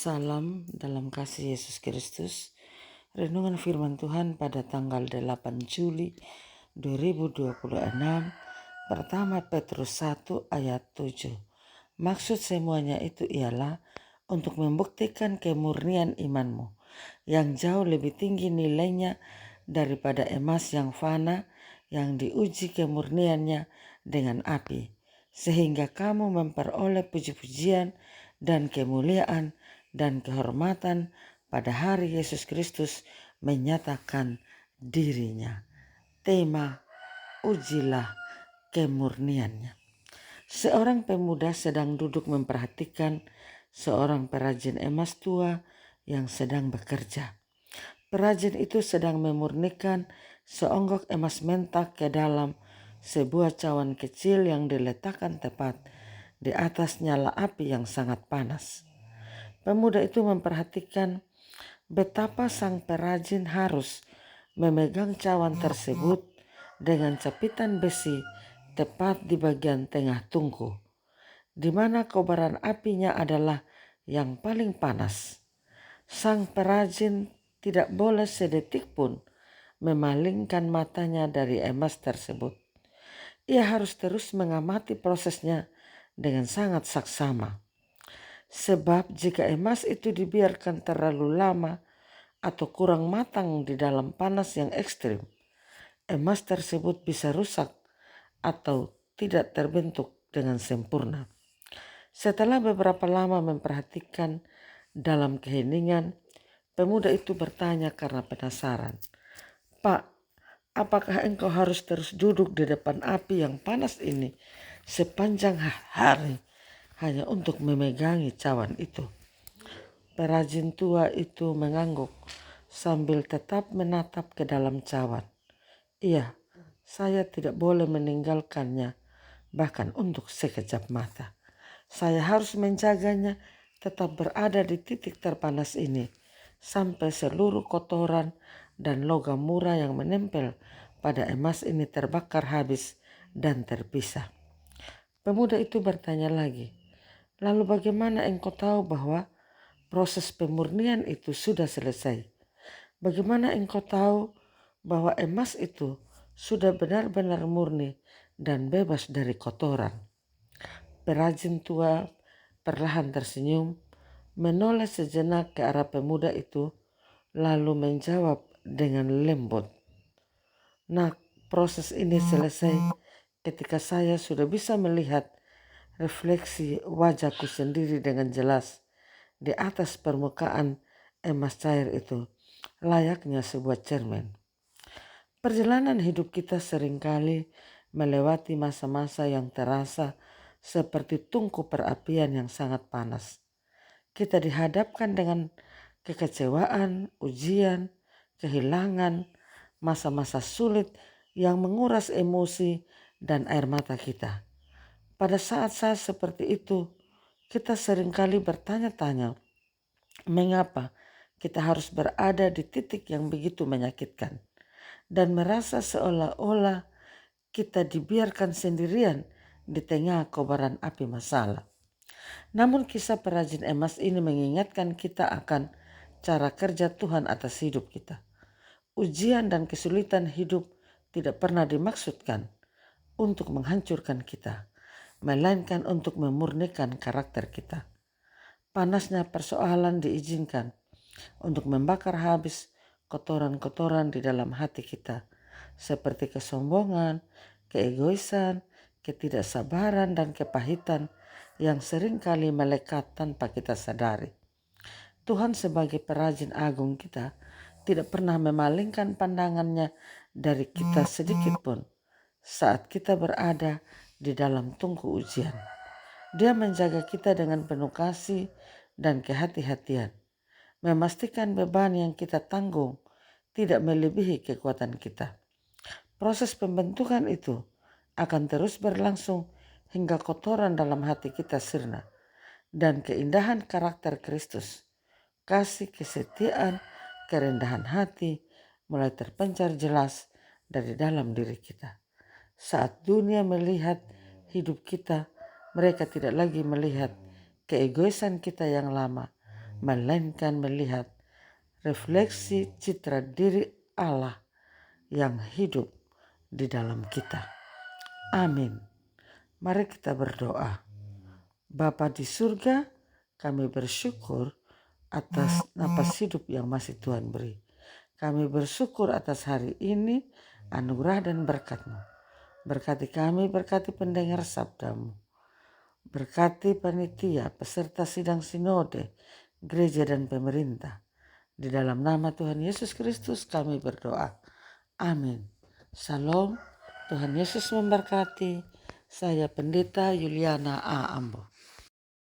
Salam dalam kasih Yesus Kristus. Renungan firman Tuhan pada tanggal 8 Juli 2026. Pertama Petrus 1 ayat 7. Maksud semuanya itu ialah untuk membuktikan kemurnian imanmu yang jauh lebih tinggi nilainya daripada emas yang fana yang diuji kemurniannya dengan api, sehingga kamu memperoleh puji-pujian dan kemuliaan dan kehormatan pada hari Yesus Kristus menyatakan dirinya. Tema, ujilah kemurniannya. Seorang pemuda sedang duduk memperhatikan seorang perajin emas tua yang sedang bekerja. Perajin itu sedang memurnikan seonggok emas mentak ke dalam sebuah cawan kecil yang diletakkan tepat di atas nyala api yang sangat panas. Pemuda itu memperhatikan betapa sang perajin harus memegang cawan tersebut dengan capitan besi tepat di bagian tengah tungku, di mana kobaran apinya adalah yang paling panas. Sang perajin tidak boleh sedetik pun memalingkan matanya dari emas tersebut. Ia harus terus mengamati prosesnya dengan sangat saksama. Sebab jika emas itu dibiarkan terlalu lama atau kurang matang di dalam panas yang ekstrim, emas tersebut bisa rusak atau tidak terbentuk dengan sempurna. Setelah beberapa lama memperhatikan dalam keheningan, pemuda itu bertanya karena penasaran, "Pak, apakah engkau harus terus duduk di depan api yang panas ini sepanjang hari hanya untuk memegangi cawan itu?" Perajin tua itu mengangguk sambil tetap menatap ke dalam cawan. "Iya, saya tidak boleh meninggalkannya bahkan untuk sekejap mata. Saya harus menjaganya tetap berada di titik terpanas ini sampai seluruh kotoran dan logam murah yang menempel pada emas ini terbakar habis dan terpisah." Pemuda itu bertanya lagi, "Lalu bagaimana engkau tahu bahwa proses pemurnian itu sudah selesai? Bagaimana engkau tahu bahwa emas itu sudah benar-benar murni dan bebas dari kotoran?" Perajin tua perlahan tersenyum, menoleh sejenak ke arah pemuda itu, lalu menjawab dengan lembut, "Nak, proses ini selesai ketika saya sudah bisa melihat refleksi wajahku sendiri dengan jelas di atas permukaan emas cair itu, layaknya sebuah cermin." Perjalanan hidup kita seringkali melewati masa-masa yang terasa seperti tungku perapian yang sangat panas. Kita dihadapkan dengan kekecewaan, ujian, kehilangan, masa-masa sulit yang menguras emosi dan air mata kita. Pada saat-saat seperti itu, kita seringkali bertanya-tanya, mengapa kita harus berada di titik yang begitu menyakitkan dan merasa seolah-olah kita dibiarkan sendirian di tengah kobaran api masalah. Namun kisah perajin emas ini mengingatkan kita akan cara kerja Tuhan atas hidup kita. Ujian dan kesulitan hidup tidak pernah dimaksudkan untuk menghancurkan kita, melainkan untuk memurnikan karakter kita. Panasnya persoalan diizinkan untuk membakar habis kotoran-kotoran di dalam hati kita, seperti kesombongan, keegoisan, ketidaksabaran, dan kepahitan yang seringkali melekat tanpa kita sadari. Tuhan sebagai perajin agung kita tidak pernah memalingkan pandangannya dari kita sedikit pun saat kita berada di dalam tungku ujian. Dia menjaga kita dengan penuh kasih dan kehati-hatian, memastikan beban yang kita tanggung tidak melebihi kekuatan kita. Proses pembentukan itu akan terus berlangsung hingga kotoran dalam hati kita sirna dan keindahan karakter Kristus, kasih, kesetiaan, kerendahan hati mulai terpancar jelas dari dalam diri kita. Saat dunia melihat hidup kita, mereka tidak lagi melihat keegoisan kita yang lama, melainkan melihat refleksi citra diri Allah yang hidup di dalam kita. Amin. Mari kita berdoa. Bapa di surga, kami bersyukur atas napas hidup yang masih Tuhan beri. Kami bersyukur atas hari ini, anugerah dan berkat-Mu. Berkati kami, berkati pendengar sabda-Mu. Berkati panitia, peserta sidang sinode, gereja dan pemerintah. Di dalam nama Tuhan Yesus Kristus kami berdoa. Amin. Shalom, Tuhan Yesus memberkati. Saya Pendeta Yuliana A. Ambo.